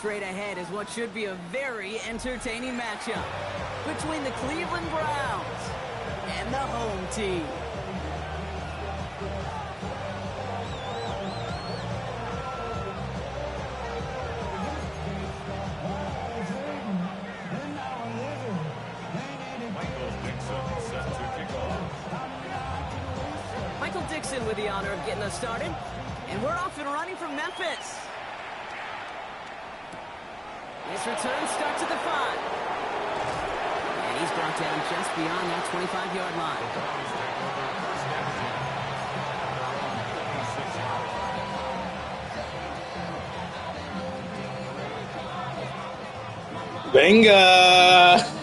straight ahead is what should be a very entertaining matchup between the Cleveland Browns and the home team. Michael Dixon with the honor of getting us started. And we're off and running from Memphis. This return starts at the 5. And he's brought down just beyond that 25-yard line. Venga!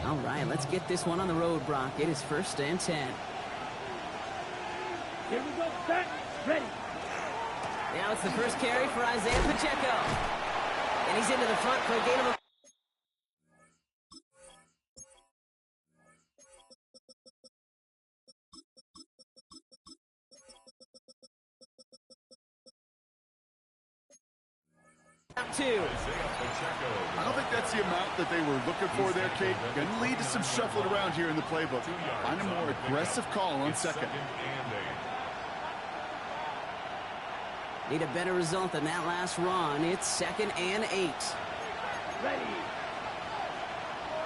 All right, let's get this one on the road, Brock. It is 1st and 10. Here we go, set, ready. Now it's the first carry for Isaiah Pacheco. And he's into the front for a gain of a... Two. I don't think that's the amount that they were looking for there, Kate. Going to lead to some shuffling around here in the playbook. Find a more aggressive call on second. Need a better result than that last run. It's 2nd and 8. Ready.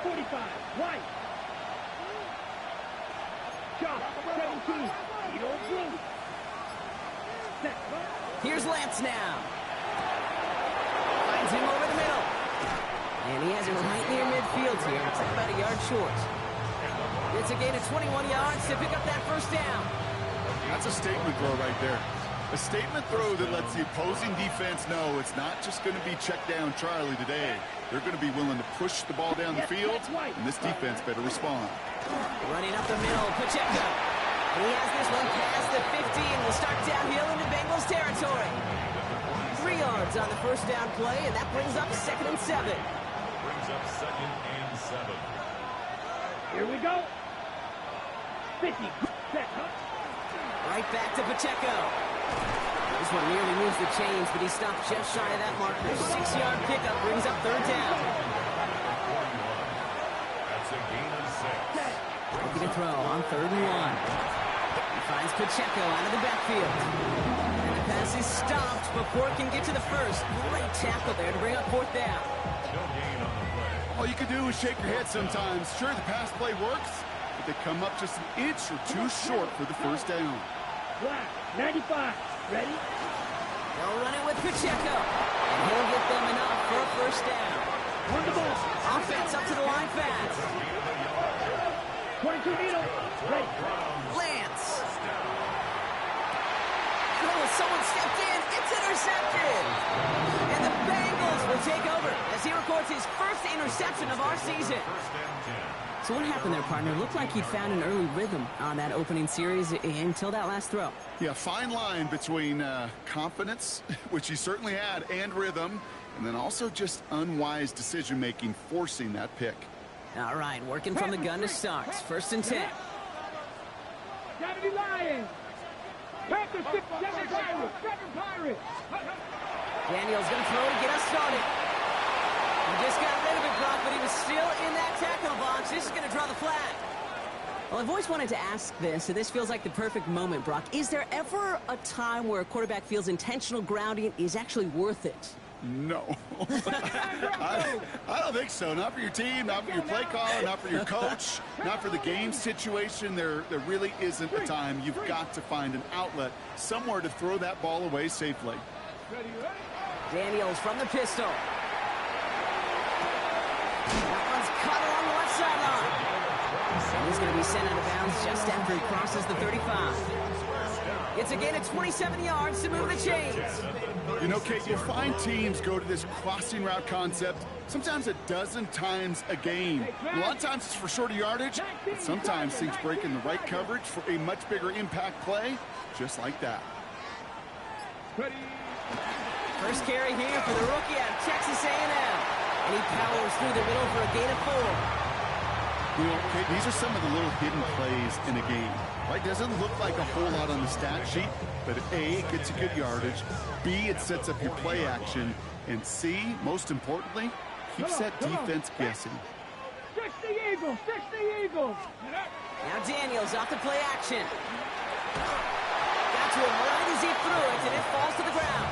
45, right. Shot, 17. You don't blue. Set. Here's Lance now. Finds him over the middle. And he has it right near midfield here. It's about a yard short. It's a gain of 21 yards to pick up that first down. That's a statement throw right there. A statement throw that lets the opposing defense know it's not just going to be check down Charlie today. They're going to be willing to push the ball down the field, and this defense better respond. Running up the middle, Pacheco. And he has this one past the 50 and will start downhill into Bengals territory. 3 yards on the first down play, and that brings up 2nd and 7. Here we go. 50. Set. Right back to Pacheco. This one nearly moves the chains, but he stopped just shy of that marker. 6-yard pickup brings up 3rd down. That's a gain of 6. Looking to throw on 3rd and 1. He finds Pacheco out of the backfield. And the pass is stopped before it can get to the first. Great tackle there to bring up 4th down. No gain on the play. All you can do is shake your head sometimes. Sure, the pass play works, but they come up just an inch or two short for the first down. Black, 95. Ready? They'll run it with Pacheco. And he'll get them enough for a first down. On the ball. Offense up to the line fast. 22 needle. Ready. Lance. Oh, someone stepped in. It's intercepted. And the Bengals will take over as he records his first interception of our season. So what happened there, partner? Looked like he'd found an early rhythm on that opening series until that last throw. Yeah, fine line between confidence, which he certainly had, and rhythm, and then also just unwise decision-making, forcing that pick. All right, working from the gun to start. 1st and 10. Gotta be Lions. Panthers, 7 Pirates. Daniel's going to throw to get us started. He just got rid of it, Brock, but he was still in that tackle box. This is going to draw the flag. Well, I've always wanted to ask this, and this feels like the perfect moment, Brock. Is there ever a time where a quarterback feels intentional grounding is actually worth it? No. I don't think so. Not for your team, not for your play caller, not for your coach, not for the game situation. There really isn't a time. You've got to find an outlet, somewhere to throw that ball away safely. Daniels from the pistol. That one's caught along the left sideline. And he's going to be sent out of bounds just after he crosses the 35. It's a gain of 27 yards to move the chains. You know, Kate, you'll find teams go to this crossing route concept sometimes a dozen times a game. A lot of times it's for shorter yardage, but sometimes things break in the right coverage for a much bigger impact play, just like that. Ready. First carry here for the rookie out of Texas A&M. And he powers through the middle for a gain of 4. You know, Kate, these are some of the little hidden plays in a game. Right? Doesn't look like a whole lot on the stat sheet, but A, it gets a good yardage. B, it sets up your play action. And C, most importantly, keeps that defense guessing. 60 Eagles, 60 Eagles. Now Daniels off the play action. Got to him right as he threw it, and it falls to the ground.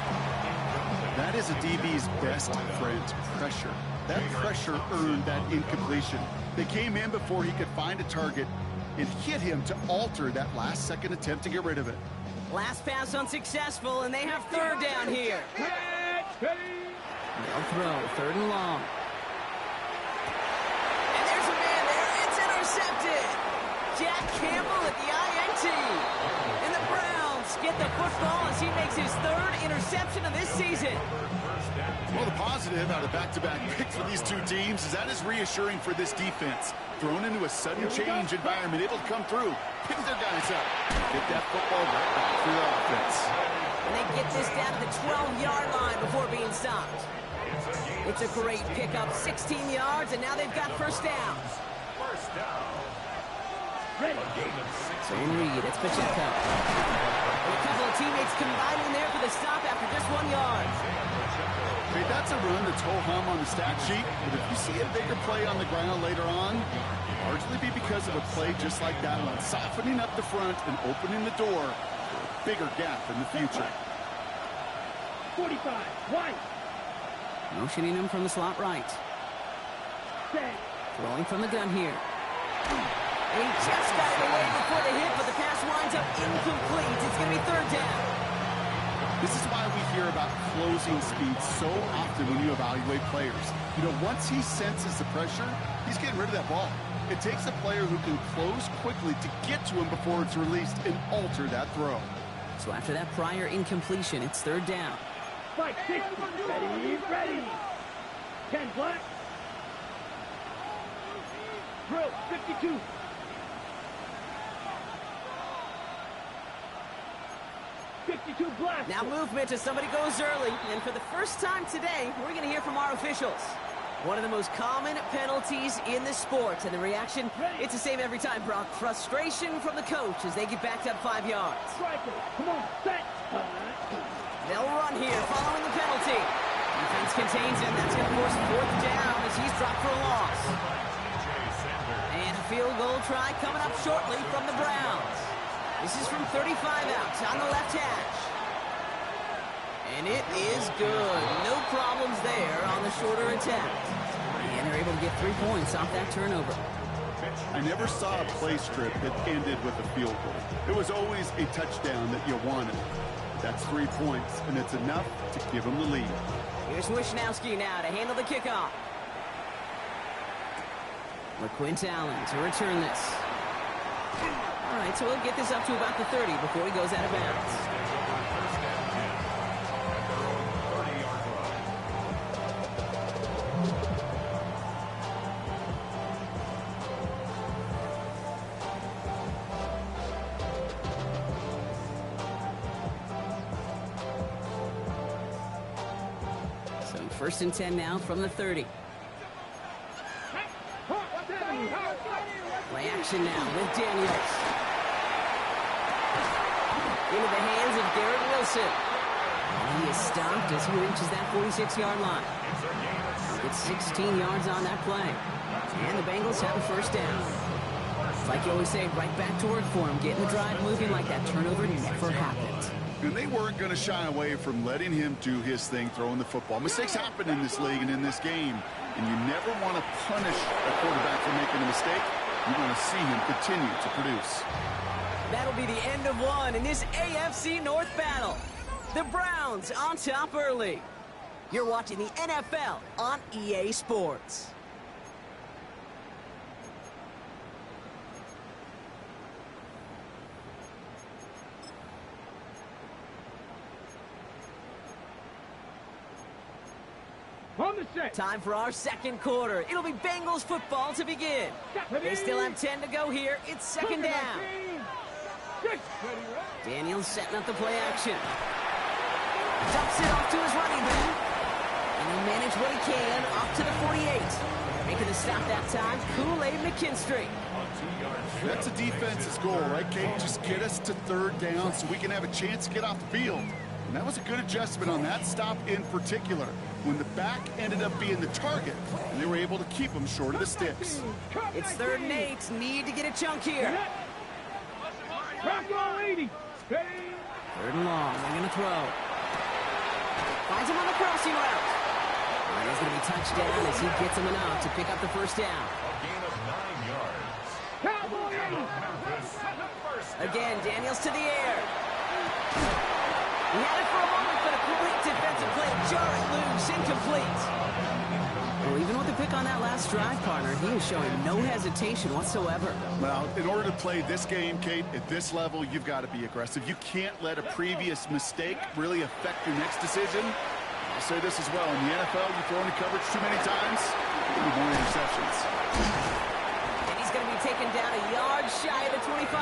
That is a DB's best friend, pressure. That pressure earned that incompletion. They came in before he could find a target and hit him to alter that last-second attempt to get rid of it. Last pass unsuccessful, and they have third down here. They'll throw, 3rd and long. And there's a man there. It's intercepted. Jack Campbell at the INT. And the Browns get the football as he makes his 3rd interception of this season. Well, the positive out of back-to-back picks for these two teams is that is reassuring for this defense. Thrown into a sudden change environment, able to come through, pick their guys up, get that football right back for their offense. And they get this down to the 12-yard line before being stopped. It's a great pickup, 16 yards, and now they've got first down. First down. Ready. Zane Reed, it's Pacheco. And a couple of teammates combining there for the stop after just 1 yard. Okay, that's a run that's ho-hum on the stat sheet, but if you see a bigger play on the ground later on, largely be because of a play just like that one, softening up the front and opening the door for a bigger gap in the future. 45, White. Motioning him from the slot right. Set. Throwing from the gun here. And he just got it away before the hit, but the pass winds up incomplete. It's going to be 3rd down. This is why we hear about closing speed so often when you evaluate players. You know, once he senses the pressure, he's getting rid of that ball. It takes a player who can close quickly to get to him before it's released and alter that throw. So after that prior incompletion, it's 3rd down. Fight 60. Ready, ready. 10 black. Drill 52. 52 black. Now movement as somebody goes early. And for the first time today, we're going to hear from our officials. One of the most common penalties in the sport. And the reaction, it's the same every time, Brock. Frustration from the coach as they get backed up 5 yards. Striker. Come on, set. They'll run here following the penalty. Defense contains him. That's going to force 4th down as he's dropped for a loss. And a field goal try coming up shortly from the Browns. This is from 35 out on the left hash. And it is good. No problems there on the shorter attempt. And they're able to get 3 points off that turnover. I never saw a play strip that ended with a field goal. It was always a touchdown that you wanted. That's 3 points, and it's enough to give them the lead. Here's Wishnowski now to handle the kickoff. LaQuint Allen to return this. All right, so we'll get this up to about the 30 before he goes out of bounds. So 1st and 10 now from the 30. Play action now with Daniels. Into the hands of Garrett Wilson. And he is stopped as he reaches that 46-yard line. It's 16 yards on that play. And the Bengals have a first down. It's like you always say, right back to work for him. Getting the drive moving like that turnover never happened. And they weren't going to shy away from letting him do his thing, throwing the football. Mistakes happen in this league and in this game. And you never want to punish a quarterback for making a mistake. You want to see him continue to produce. That'll be the end of one in this AFC North battle. The Browns on top early. You're watching the NFL on EA Sports. On the set. Time for our second quarter. It'll be Bengals football to begin. They still have 10 to go here. It's second down. Daniels setting up the play action. Dumps it off to his running back. And he'll manage what he can up to the 48. Making the stop that time, Kool-Aid McKinstry. That's a defense's goal, right, Kate? Just get us to third down so we can have a chance to get off the field. And that was a good adjustment on that stop in particular, when the back ended up being the target, and they were able to keep him short of the sticks. It's 3rd and 8. Need to get a chunk here. 80. 3rd and long. They're going to throw. Finds him on the crossing route. And he's going to be touched down as he gets him enough to pick up the first down. A gain of 9 yards. Cowboy 80. Again, Daniels to the air. He had it for a moment, but a complete defensive play to jar it loose, incomplete. Well, even with the pick on that last drive, partner, he is showing no hesitation whatsoever. Well, in order to play this game, Kate, at this level, you've got to be aggressive. You can't let a previous mistake really affect your next decision. I'll say this as well. In the NFL, you throw into coverage too many times, you'll be more interceptions. And he's going to be taken down a yard shy of the 25.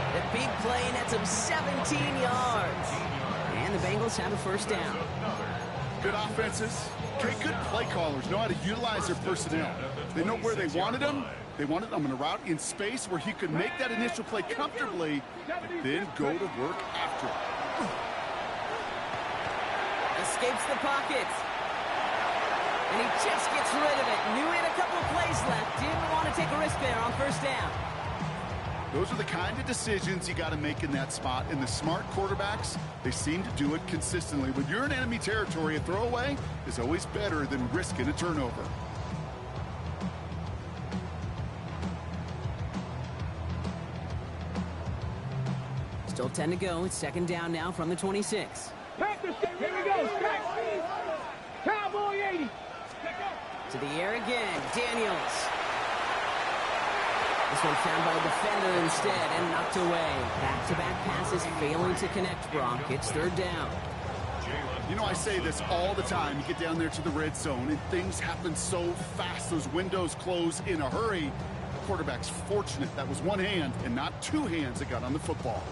The big play nets him 17 yards. And the Bengals have a first down. Good offenses. Okay, good play callers know how to utilize their personnel. They know where they wanted him. They wanted him in a route in space where he could make that initial play comfortably, but then go to work after it. Escapes the pocket. And he just gets rid of it. Knew he had a couple of plays left. Didn't want to take a risk there on first down. Those are the kind of decisions you got to make in that spot. And the smart quarterbacks, they seem to do it consistently. When you're in enemy territory, a throwaway is always better than risking a turnover. Still 10 to go. It's second down now from the 26. Panthers, here we go. Cowboy 80. To the air again. Daniels. This one found by the defender instead and knocked away. Back-to-back passes failing to connect, Brock. It's third down. You know, I say this all the time. You get down there to the red zone, and things happen so fast. Those windows close in a hurry. The quarterback's fortunate that was one hand and not two hands that got on the football.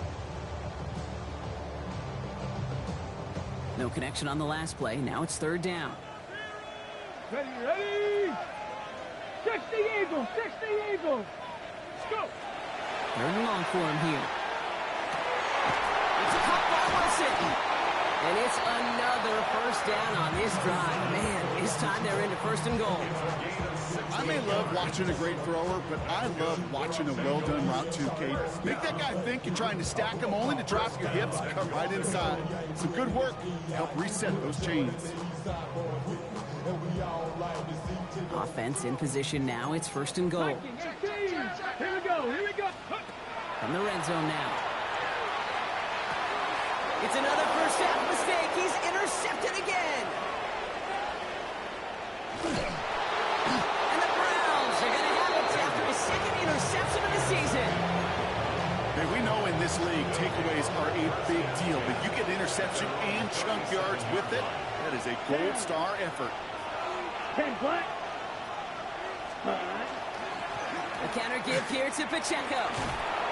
No connection on the last play. Now it's third down. Ready. 60 Eagles. Let's go. Third and long for him here. It's a caught by Wilson. And it's another first down on this drive. Man, this time they're into first and goal. I may love watching a great thrower, but I love watching a well-done route too, Kate. Make that guy think you're trying to stack him only to drop your hips, cut right inside. Some good work to help reset those chains. Offense in position now. It's first and goal. Here we go. From the red zone now. It's another first half mistake. He's intercepted again. And the Browns are going to have it after his second interception of the season. Hey, we know in this league, takeaways are a big deal, but you get interception and chunk yards with it. That is a gold star effort. 10 black. A counter give here to Pacheco.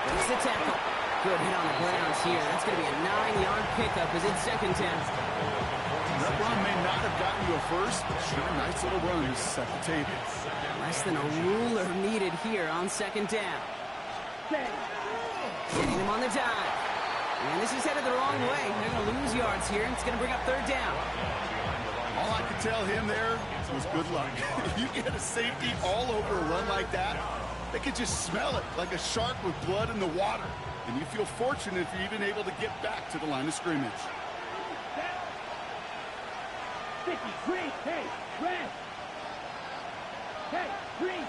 There's the tackle. Good hit on the Browns here. That's going to be a 9-yard pickup as it's second down. That run may not have gotten you a first, but sure, nice little run to set the table. Less than a ruler needed here on second down. Getting him on the dive. And this is headed the wrong way. They're going to lose yards here. It's going to bring up third down. All I could tell him there was good luck. You get a safety all over a run like that, they could just smell it like a shark with blood in the water. And you feel fortunate if you're even able to get back to the line of scrimmage. 53. Hey, red. Hey, green.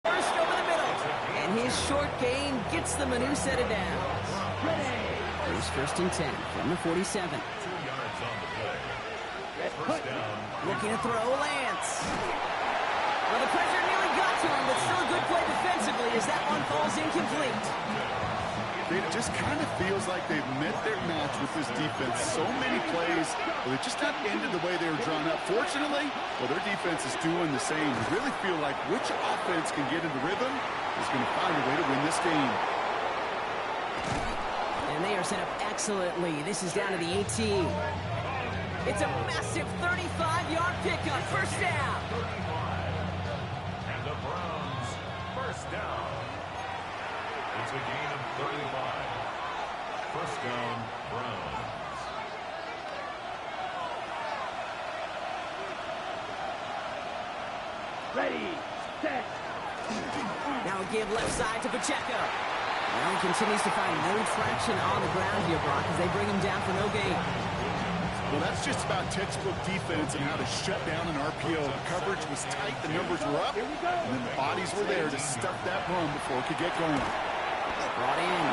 First over the middle. And his short gain gets them a new set of downs. Here's first and 10 from the 47. 2 yards on the play. First down. Looking to throw Lance. Well, the pressure nearly got to him, but still a good play defensively as that one falls incomplete. It just kind of feels like they've met their match with this defense. So many plays, but they just not ended the way they were drawn up. Fortunately, well, their defense is doing the same. You really feel like which offense can get into rhythm is going to find a way to win this game. And they are set up excellently. This is down to the 18. It's a massive 35-yard pickup. First down. And the Browns, first down. It's a gain of 35. First down, Browns. Ready, set. Now a give left side to Pacheco. Well, he continues to find no traction on the ground here, Brock, as they bring him down for no gain. Well, that's just about textbook defense and how to shut down an RPO. The coverage was tight, the numbers were up, and then the bodies were there to stuff that run before it could get going. Brought in.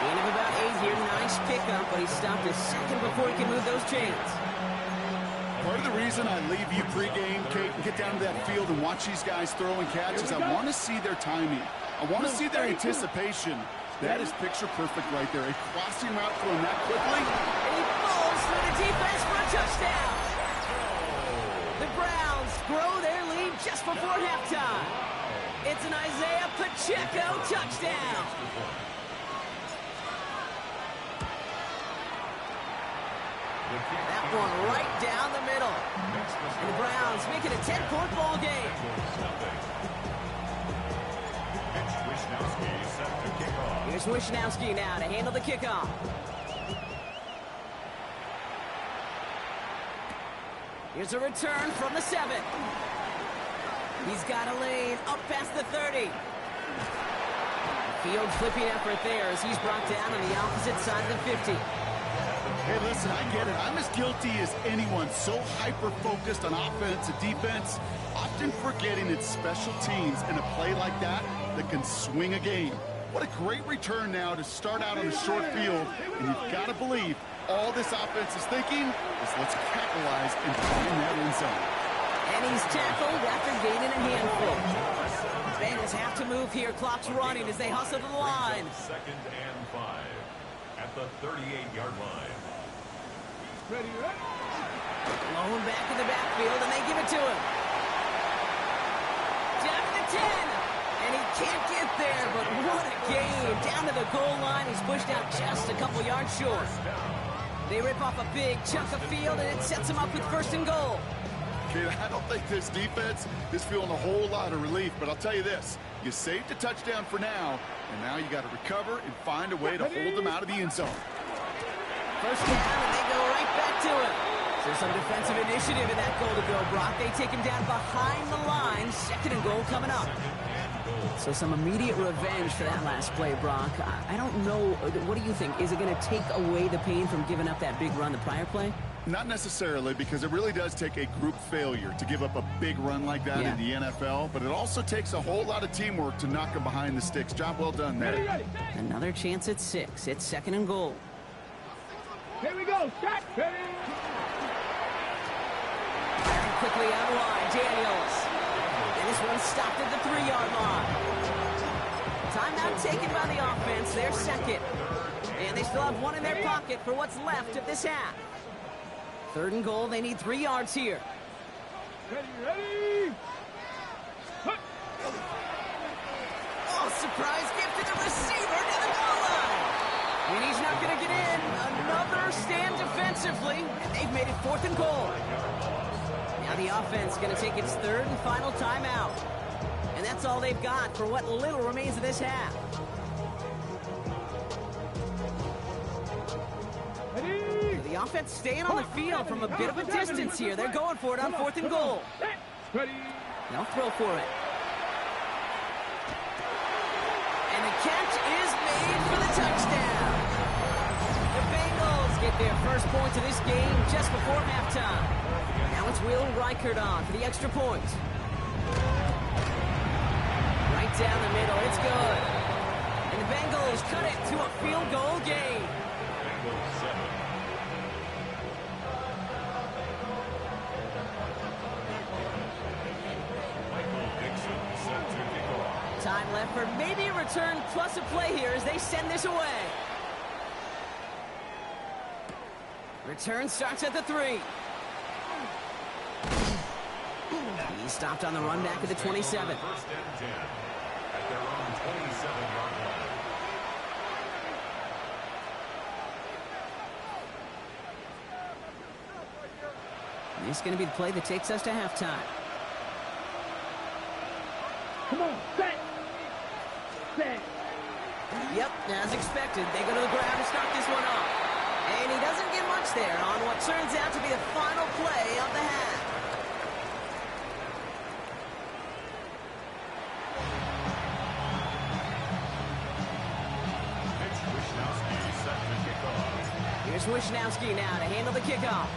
Gain of about 8 here. Nice pickup, but he stopped a second before he could move those chains. Part of the reason I leave you pregame, Kate, and get down to that field and watch these guys throw and catch is I want to see their timing. I want to see their anticipation. That is picture perfect right there. A crossing route thrown that quickly. And he falls through the defense for a touchdown. The Browns grow their lead just before halftime. It's an Isaiah Pacheco touchdown. That one right down the middle. And the Browns make it a 10-point ball game. Here's Wishnowski now to handle the kickoff. Here's a return from the 7. He's got a lane up past the 30. Field flipping effort there as he's brought down on the opposite side of the 50. Hey, listen, I get it. I'm as guilty as anyone. So hyper-focused on offense and defense, often forgetting it's special teams in a play like that that can swing a game. What a great return now to start out on a short field, and you've got to believe all this offense is thinking is let's capitalize and find that end zone. And he's tackled after gaining a handful. Bengals have to move here. Clock's running as they hustle to the line. Second and 5 at the 38-yard line. Ready, ready. Low him back in the backfield, and they give it to him. Down to the 10. And he can't get there, but what a game. Down to the goal line. He's pushed out just a couple yards short. They rip off a big chunk of field, and it sets him up with first and goal. Kid, I don't think this defense is feeling a whole lot of relief, but I'll tell you this. You saved a touchdown for now, and now you got to recover and find a way to hold them out of the end zone. First down, and they go right back to him. So some defensive initiative in that goal to go, Brock. They take him down behind the line. Second and goal coming up. So some immediate revenge for that last play, Brock. I don't know. What do you think? Is it going to take away the pain from giving up that big run the prior play? Not necessarily, because it really does take a group failure to give up a big run like that in the NFL, but it also takes a whole lot of teamwork to knock them behind the sticks. Job well done there. Ready, ready. Another chance at 6. It's second and goal. Here we go. Shot. Ready. Firing quickly out of line. Daniels. And this one stopped at the 3-yard line. Timeout taken by the offense. They're second. And they still have one in their pocket for what's left of this half. Third and goal. They need 3 yards here. Ready, ready. Oh, surprise gift to the receiver to the goal line. And he's not going to get in. Another stand defensively. And they've made it 4th and goal. Now the offense going to take its 3rd and final timeout. And that's all they've got for what little remains of this half. Ready. The offense staying on the field from a bit of a distance here. They're going for it on 4th and goal. Ready. They'll throw for it. And the catch is made for the touchdown. The Bengals get their first points of this game just before halftime. Now it's Will Reichert on for the extra point. Right down the middle. It's good. And the Bengals cut it to a field goal game. Bengals 7. Michael Dixon set to kick off. Time left left for maybe a return plus a play here as they send this away. Return starts at the 3. He's stopped on the run back at the 27. First and 10 at their own 27-yard line. This is going to be the play that takes us to halftime. Come on, set. Set. Yep, as expected, they go to the ground to start this one off. And he doesn't get much there on what turns out to be the final play of the half. Mitch Wishnowsky set to kick off. Here's Wishnowsky now to handle the kickoff.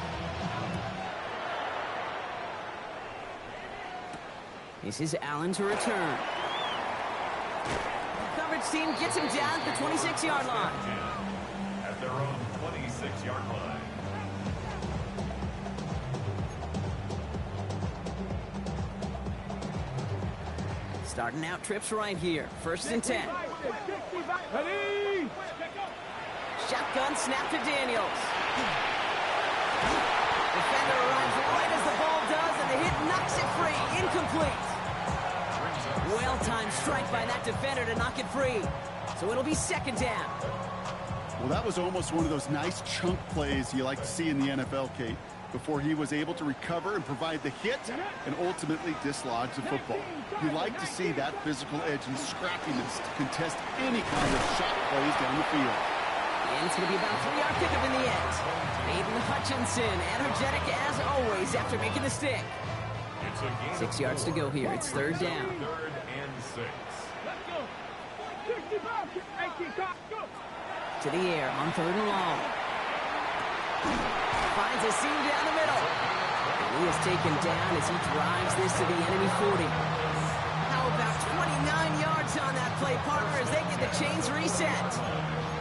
This is Allen to return. The coverage team gets him down at the 26-yard line. At their own 26-yard line. Starting out trips right here. First and 10. Ready. Shotgun snap to Daniels. Defender arrives right as the ball does, and the hit knocks it free. Incomplete. Well-timed strike by that defender to knock it free. So it'll be second down. Well, that was almost one of those nice chunk plays you like to see in the NFL, Kate, before he was able to recover and provide the hit and ultimately dislodge the football. You like to see that physical edge and scrappiness to contest any kind of shot plays down the field. And it's going to be about a 3-yard pickup in the end. Aiden Hutchinson, energetic as always after making the stick. It's a gain 6 yards to go here. It's third down. 3rd and 6. Let's go. 65. 18, go. To the air on 3rd and long. Finds a seam down the middle. And he is taken down as he drives this to the enemy 40. How about 29 yards on that play, partner, as they get the chains reset.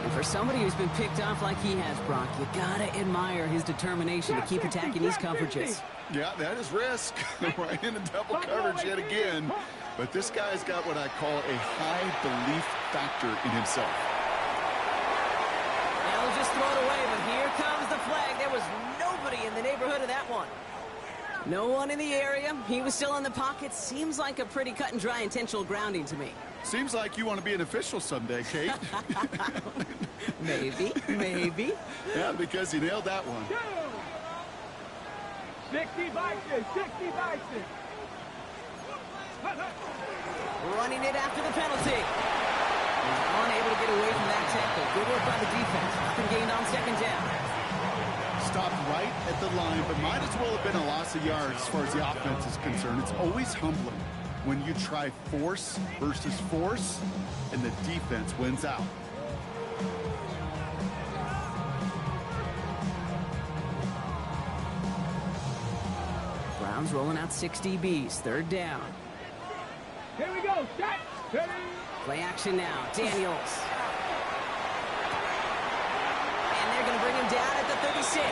And for somebody who's been picked off like he has, Brock, you gotta admire his determination to keep attacking these coverages. Yeah, that is risk. Right into double coverage yet again. But this guy's got what I call a high belief factor in himself. They'll just throw it away, but here comes the flag. There was nobody in the neighborhood of that one. No one in the area. He was still in the pocket. Seems like a pretty cut and dry intentional grounding to me. Seems like you want to be an official someday, Kate. Maybe, maybe. Yeah, because you nailed that one. 60 Vikings. 60 Vikings. Running it after the penalty. He's unable to get away from that tackle. Good work by the defense. Nothing gained on second down. Stopped right at the line, but might as well have been a loss of yards as far as the offense is concerned. It's always humbling when you try force versus force, and the defense wins out. Browns rolling out 6 DBs. Third down. Here we go. Set. Ready. Play action now. Daniels. And they're going to bring him down at the 36.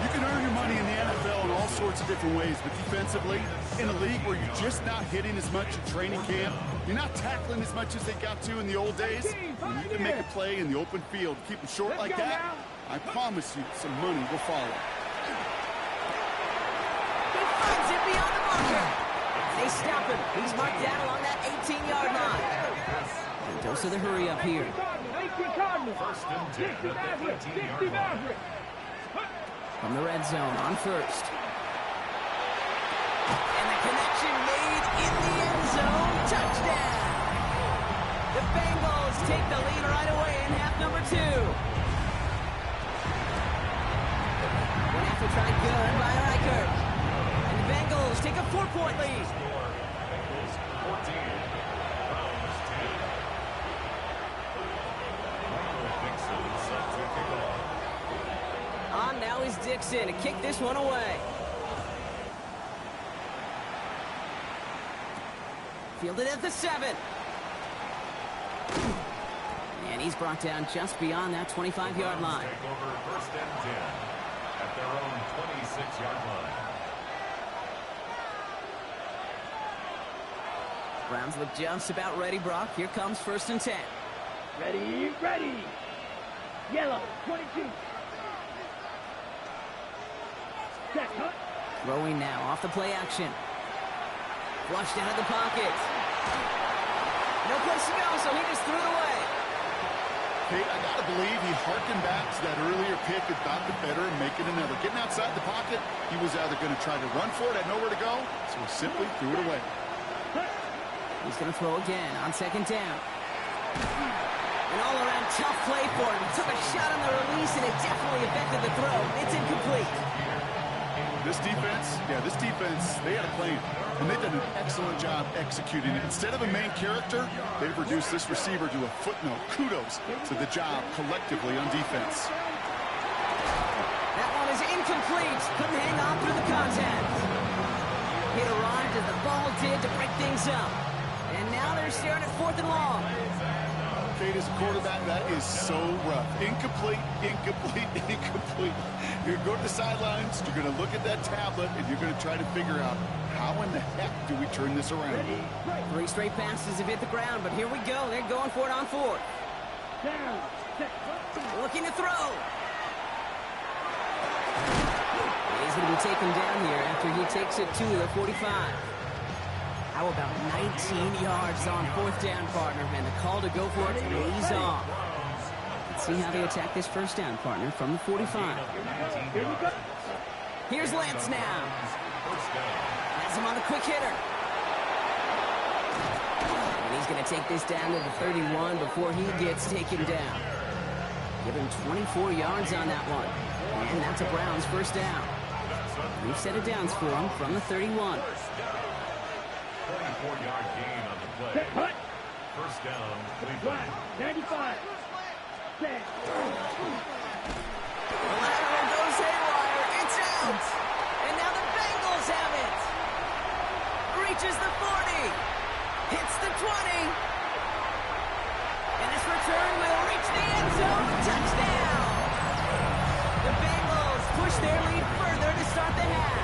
You can earn your money in the NFL in all sorts of different ways, but defensively, in a league where you're just not hitting as much in training camp, you're not tackling as much as they got to in the old days, when you can make a play in the open field, keep them short like that, I promise you some money will follow. He finds it beyond the marker. They stop him. He's marked down along that 18-yard line. And dose of the hurry up here. 18 Cardinals. First and 10 at the 18-yard 60 line. Mavericks. From the red zone on first. And the connection made in the end zone. Touchdown. The Bengals take the lead right away in half number 2. One after try good by Reichert. And the Bengals take a 4-point lead. Bengals 14. Browns 10. Michael Dixon set to kick off. On now is Dixon to kick this one away. Fielded at the 7. And he's brought down just beyond that 25-yard line. Take over first and 10 at their own 26-yard line. Browns look just about ready, Brock. Here comes 1st and 10. Ready, ready. Yellow, 22. Set, cut. Throwing now off the play action. Flushed out of the pocket. No place to go, so he just threw it away. Hey, I gotta believe he harkened back to that earlier pick about the better and make it another. Getting outside the pocket, he was either going to try to run for it, had nowhere to go, so he simply threw it away. He's going to throw again on 2nd down. An all-around tough play for him. He took a shot on the release, and it definitely affected the throw. It's incomplete. This defense, they had a plan, and they've done an excellent job executing it. Instead of a main character, they've reduced this receiver to a footnote. Kudos to the job collectively on defense. That one is incomplete. Couldn't hang on through the contact. It arrived as the ball did to break things up. And now they're staring at 4th and long. Kate, as a quarterback, that is so rough. Incomplete, incomplete, incomplete. You're going to go to the sidelines, you're going to look at that tablet, and you're going to try to figure out how in the heck do we turn this around. 3 straight passes have hit the ground, but here we go. They're going for it on 4th. Down, set, Looking to throw. He's going to be taken down here after he takes it to the 45. How about 19 yards on 4th down, partner? And the call to go for it pays off. Let's see how they attack this 1st down, partner, from the 45. Here's Lance now. Has him on the quick hitter. And he's going to take this down to the 31 before he gets taken down. Give him 24 yards on that one. And that's a Browns 1st down. New set of downs for him from the 31. 24-yard gain on the play. set, cut. 1st down, Cleveland. Right, 95. Set. The lateral goes haywire. It's out. And now the Bengals have it. Reaches the 40. Hits the 20. And this return will reach the end zone. Touchdown. The Bengals push their lead further to start the half.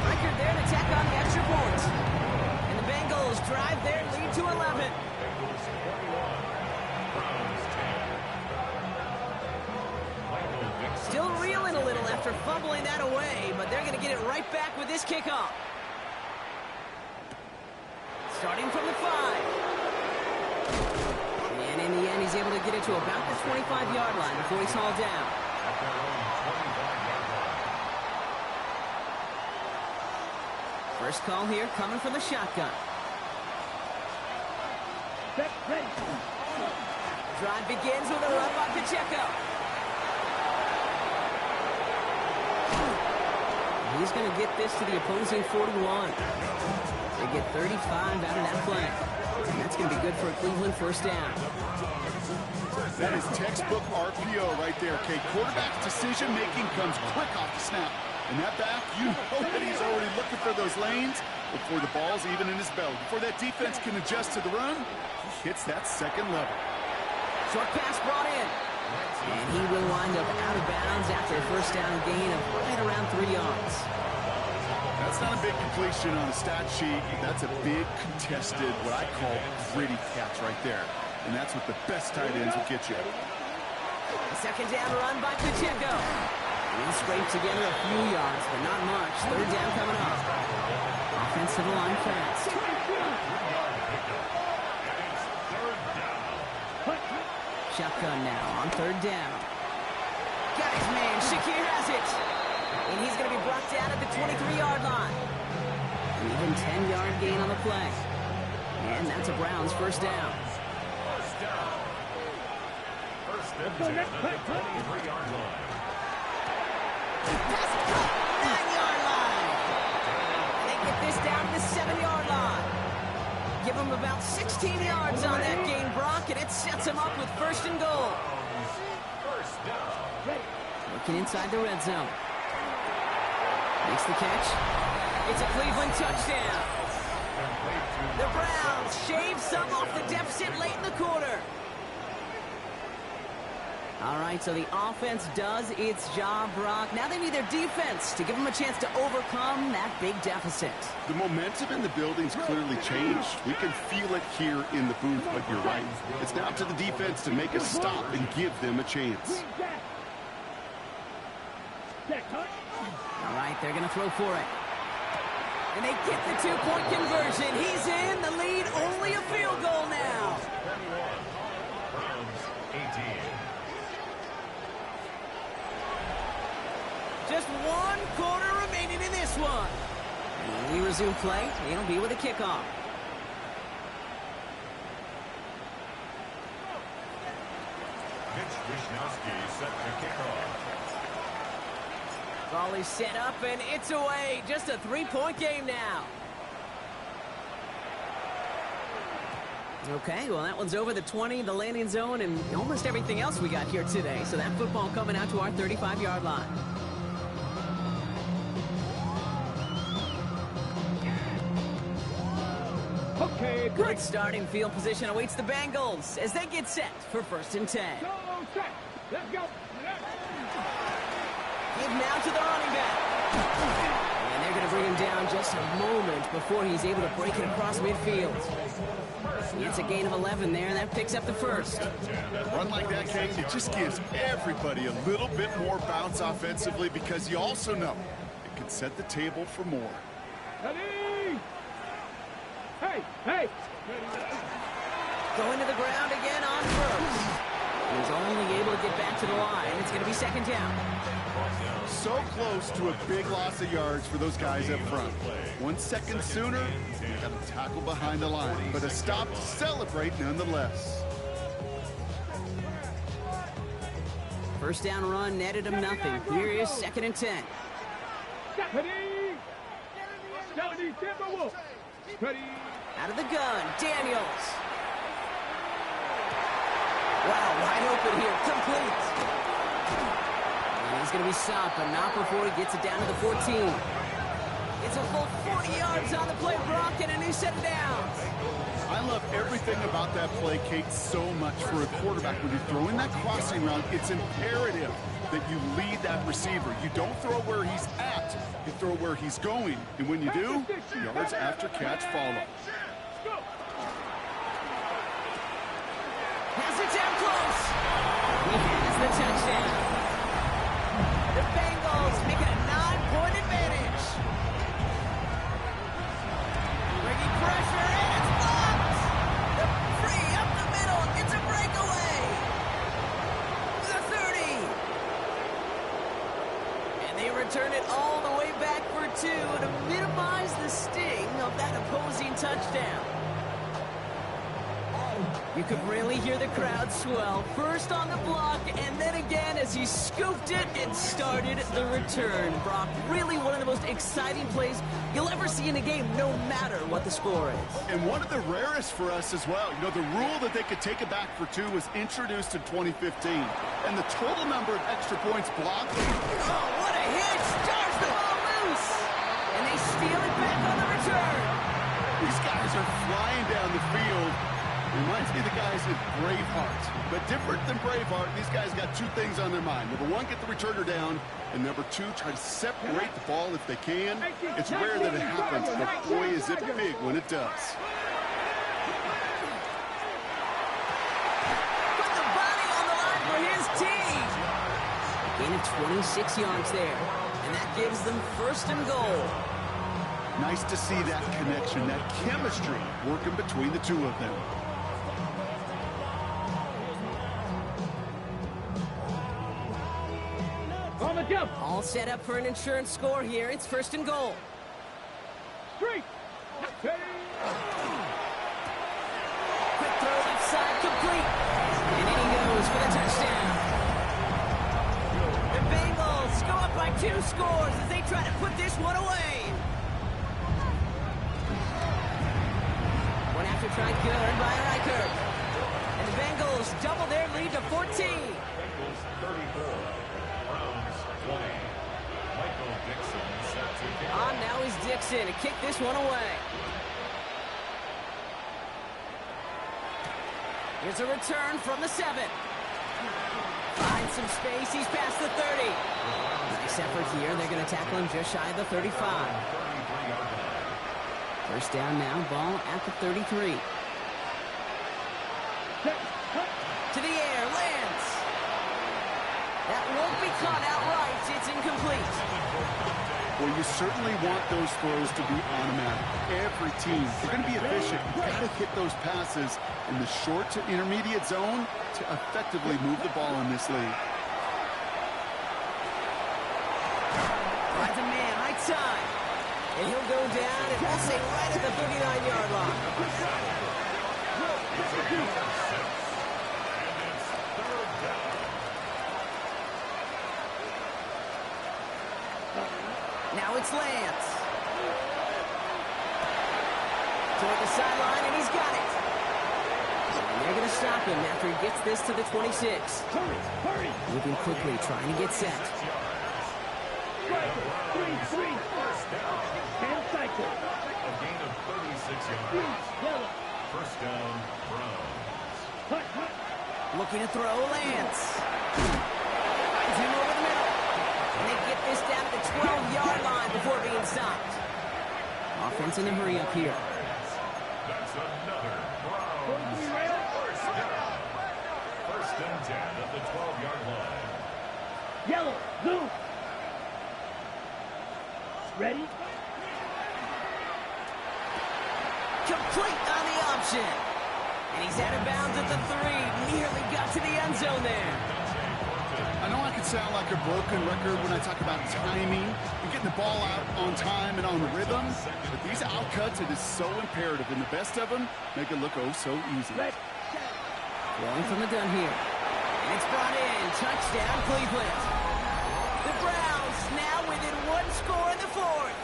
Record there to tack on the extra point. And the Bengals drive their lead to 11. Bengals 41, Browns 10. Michael Vick Still reeling a little after fumbling that away, but they're going to get it right back with this kickoff. Starting from the 5. And in the end, he's able to get it to about the 25-yard line before he's hauled down. at their own 25-yard line. First call here coming from the shotgun. Set, ready. Drive begins with a run by Pacheco. He's going to get this to the opposing 41. They get 35 out of that play. And that's going to be good for a Cleveland 1st down. That is textbook RPO right there, Kate. Quarterback's decision-making comes quick off the snap. And that back, you know that he's already looking for those lanes before the ball's even in his belly. Before that defense can adjust to the run, he hits that second level. Short pass brought in. And he will wind up out of bounds after a 1st down gain of right around 3 yards. That's not a big completion on the stat sheet. That's a big contested, what I call gritty catch right there. And that's what the best tight ends will get you. A 2nd down run by Pacheco. He scraped together a few yards, but not much. 3rd down coming up. Offensive line fast. Shotgun now on 3rd down. Got his man. Shakir has it. And he's going to be brought down at the 23-yard line. An even 10-yard gain on the play. And that's a Browns 1st down. First and 10 at the 23-yard line. Pass cut, 9-yard line. And they get this down to the 7-yard line. Give him about 16 yards on that gain, Brock, and it sets him up with 1st and goal. First down. Looking inside the red zone. Makes the catch. It's a Cleveland touchdown. The Browns shave some off the deficit late in the quarter. All right, so the offense does its job, Brock. Now they need their defense to give them a chance to overcome that big deficit. The momentum in the building's clearly changed. We can feel it here in the booth, but you're right. It's now to the defense to make a stop and give them a chance. All right, they're going to throw for it. And they get the two-point conversion. He's in. The lead, only a field goal now. Browns 18. Just 1 quarter remaining in this one. And we resume play. It'll be with a kickoff. Mitch Wishnowsky set to kick off. Ball is set up, and it's away. Just a 3-point game now. Okay, well, that one's over the 20, the landing zone, and almost everything else we got here today. So that football coming out to our 35-yard line. Okay, Good starting field position awaits the Bengals as they get set for 1st and 10. Go, set. Let's go. Give now to the running back. And they're going to bring him down just a moment before he's able to break it across midfield. It's a gain of 11 there, and that picks up the first. A run like that, Kate, it just gives everybody a little bit more bounce offensively because you also know it can set the table for more. Ready? Hey, hey. Going to the ground again on first. He's only able to get back to the line. It's going to be 2nd down. So close to a big loss of yards for those guys up front. 1 second sooner, you got a tackle behind the line, but a stop to celebrate nonetheless. First down run netted him nothing. Here is 2nd and 10. Ready? Timberwolf. Ready? Out of the gun, Daniels. Wow, wide open here, complete. And he's going to be stopped, but not before he gets it down to the 14. It's a full 40 yards on the play, Brock, and a new set of downs. I love everything about that play, Kate, so much for a quarterback. When you're throwing that crossing route, it's imperative that you lead that receiver. You don't throw where he's at, you throw where he's going. And when you do, yards after catch follow. Has it down close. He has the touchdown. The Bengals make it a 9-point advantage. Bringing pressure, and it's blocked. The free up the middle. It's a breakaway. The 30. And they return it all the way back for 2 to minimize the sting of that opposing touchdown. You could really hear the crowd swell. First on the block, and then again as he scooped it and started the return. Brock, really one of the most exciting plays you'll ever see in a game, no matter what the score is. And one of the rarest for us as well. You know, the rule that they could take it back for 2 was introduced in 2015. And the total number of extra points blocked. Oh, what a hit! Stars the ball loose! And they steal it back on the return. These guys are flying down the field. Reminds me of the guys in Braveheart. But different than Braveheart, these guys got 2 things on their mind. Number 1, get the returner down. And number 2, try to separate the ball if they can. It's rare that it happens, but boy, is it big when it does. Put the body on the line for his team. A gain of 26 yards there. And that gives them 1st and goal. Nice to see that connection, that chemistry working between the 2 of them. On the jump. All set up for an insurance score here. It's 1st and goal. Straight. Ready? Quick throw left side, complete. And in he goes for the touchdown. The Bengals go up by 2 scores as they try to put this one away. One after try good by Reichert. And the Bengals double their lead to 14. Bengals 34. Browns 20. Michael Dixon set to kick off. On now is Dixon to kick this one away. Here's a return from the 7. 5 some space. He's past the 30. Nice effort here. They're going to tackle him just shy of the 35. First down now, ball at the 33. To the air, lands. That won't be caught outright. It's incomplete. Well, you certainly want those throws to be automatic. Every team, if you're going to be efficient, you've got to hit those passes in the short to intermediate zone to effectively move the ball in this league. Finds a man, right side. And he'll go down, and we'll say right at the 39-yard line. Now it's Lance. Toward the sideline, and he's got it. And they're going to stop him after he gets this to the 26. Hurry! Moving quickly, trying to get set. Three. 10 cycle. A gain of 36 yards. Yellow. First down, Browns. Looking to throw, Lance. Finds him over the middle. And they get this down to the 12-yard line before being stopped. Offense in a hurry up here. That's another Browns first down. First and 10 at the 12-yard line. Yellow. Blue. Ready? Complete on the option. And he's out of bounds at the 3. Nearly got to the end zone there. I know I can sound like a broken record when I talk about timing and getting the ball out on time and on rhythm, but these outcuts, it is so imperative, and the best of them make it look oh so easy. Rolling from the gun here. And it's brought in. Touchdown, Cleveland. The Browns now within one score in the 4th.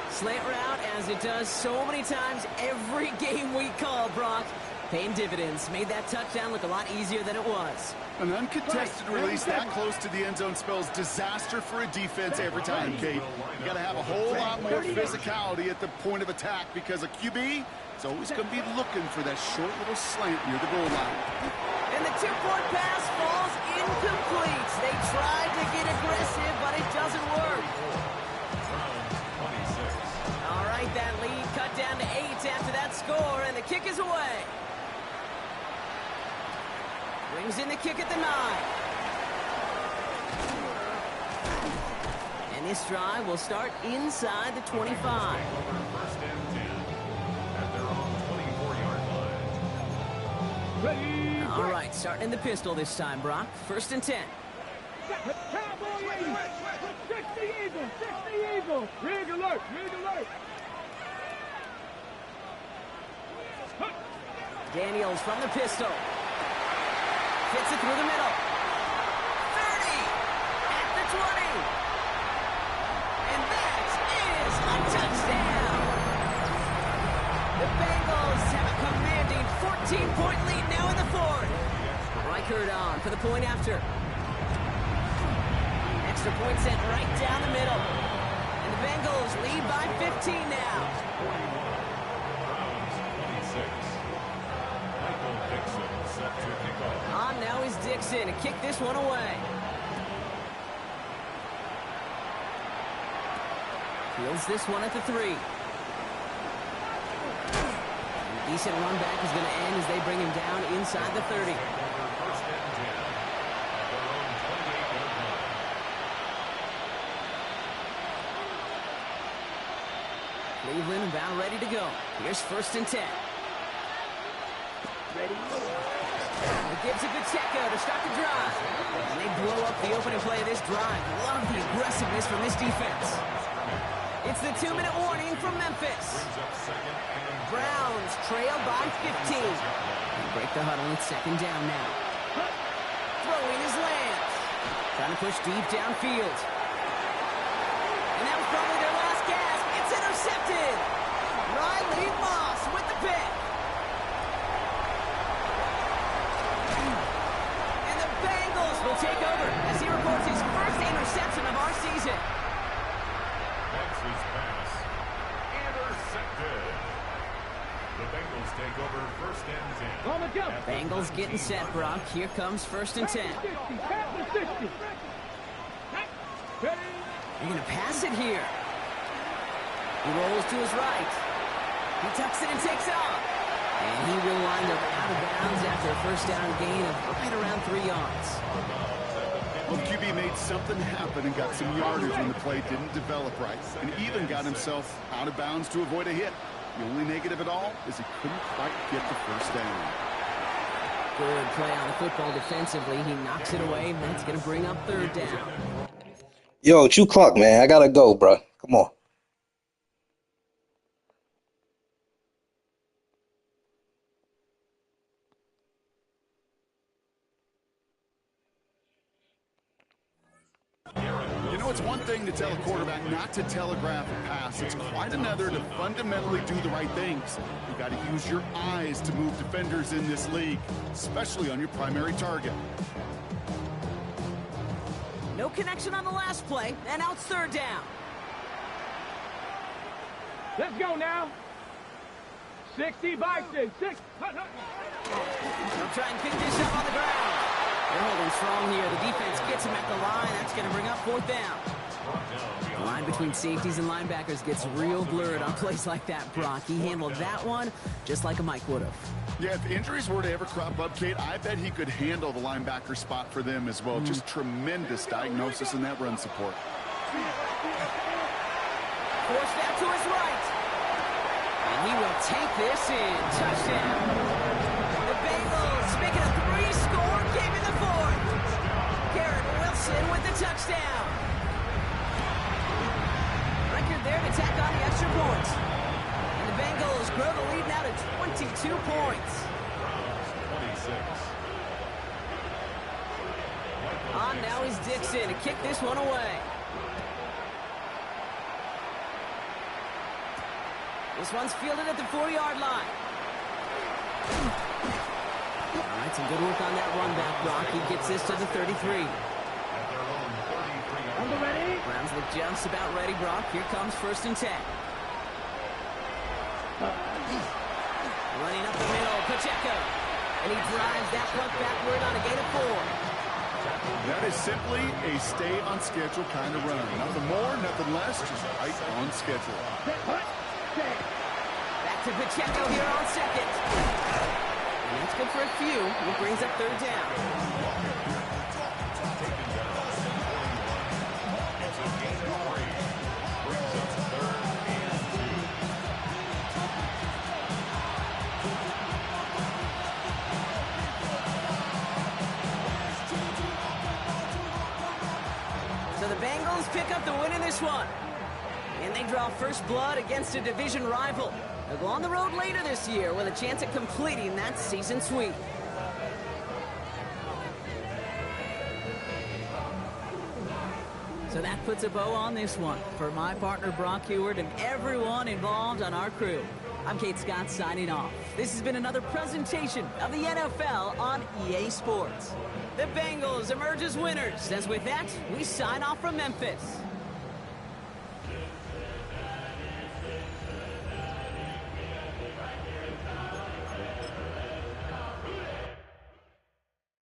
Slant route, as it does so many times every game we call, Brock. Paying dividends. Made that touchdown look a lot easier than it was. An uncontested release that close to the end zone spells disaster for a defense every time, Kate. You got to have a whole lot more physicality at the point of attack because a QB is always going to be looking for that short little slant near the goal line. And the 2-point pass falls incomplete. They tried to get aggressive, but it doesn't work. All right, that lead cut down to 8 after that score, and the kick is away. Brings in the kick at the 9. And this drive will start inside the 25. First and 10 at their own 24-yard line. Ready? All right, starting in the pistol this time, Brock. First and 10. Cowboy ready. 60 Eagle. Rig alert. Daniels from the pistol. Fits it through the middle. 30 at the 20. And that is a touchdown. The Bengals have a commanding 14-point lead now in the 4th. Reichert on for the point after. Extra point sent right down the middle. And the Bengals lead by 15 now. 41, Browns 26. Michael Dixon set to kick off. On now is Dixon to kick this one away. Fields this one at the 3. A decent run back is going to end as they bring him down inside the 30. First and 10 at their own 28-yard line. Cleveland about ready to go. Here's first and 10. Ready? It gives it to Pacheco to start the drive. And they blow up the opening play of this drive. Love the aggressiveness from this defense. It's the 2-minute warning from Memphis. Brings up second and Browns trail by 15. They break the huddle. It's second down now. Throwing his Lance. Trying to push deep downfield. And that was probably their last gasp. It's intercepted. Riley Moss with the pick. And the Bengals will take over as he reports his first interception of our season. That's his pass. Intercepted. The Bengals take over first and 10. On the jump. Bengals getting set, Brock. Here comes first and 10. 60, pass the 60. Ready? They're going to pass it here. He rolls to his right. He tucks it and takes off. And he will wind up out of bounds after a first down gain of right around 3 yards. Well, QB made something happen and got some yardage when the play didn't develop right, and even got himself out of bounds to avoid a hit. The only negative at all is he couldn't quite get the first down. Good play on the football defensively. He knocks it away, and that's going to bring up third down. Yo, chew clock, man. I gotta go, bro. Come on. You know, it's one thing to tell a quarterback not to telegraph a pass. It's quite another to fundamentally do the right things. You got to use your eyes to move defenders in this league, especially on your primary target. No connection on the last play, and now it's third down. Let's go now. 60 by 6. They'll try and pick this up on the ground. They're holding strong here. The defense gets him at the line. That's going to bring up fourth down. The line between safeties and linebackers gets real blurred on plays like that, Brock. He handled that one just like a Mike would have. Yeah, if injuries were to ever crop up, Kate, I bet he could handle the linebacker spot for them as well. Just tremendous diagnosis in that run support. Forced out to his right. And he will take this in. Touchdown. The Bengals make it a 3-score game in the fourth. Garrett Wilson with the touchdown. Record there to tack on the extra point. And the Bengals grow the lead now to 22 points. 26. On now is Dixon to kick this one away. This one's fielded at the 4-yard line. All right, some good work on that run back, Brock. He gets this to the 33. On the ready. Browns look just about ready, Brock. Here comes first and 10. Running up the middle, Pacheco. And he drives that puck backward on a gain of 4. That is simply a stay-on-schedule kind of run. Nothing more, nothing less, just right on schedule. Back to Pacheco here on second. And that's good for a few. It brings up third down. It's a gain of 3. Brings up third and 2. So the Bengals pick up the win in this one. And they draw first blood against a division rival. They'll go on the road later this year with a chance at completing that season sweep. So that puts a bow on this one. For my partner Brock Huard and everyone involved on our crew, I'm Kate Scott signing off. This has been another presentation of the NFL on EA Sports. The Bengals emerge as winners, as with that, we sign off from Memphis.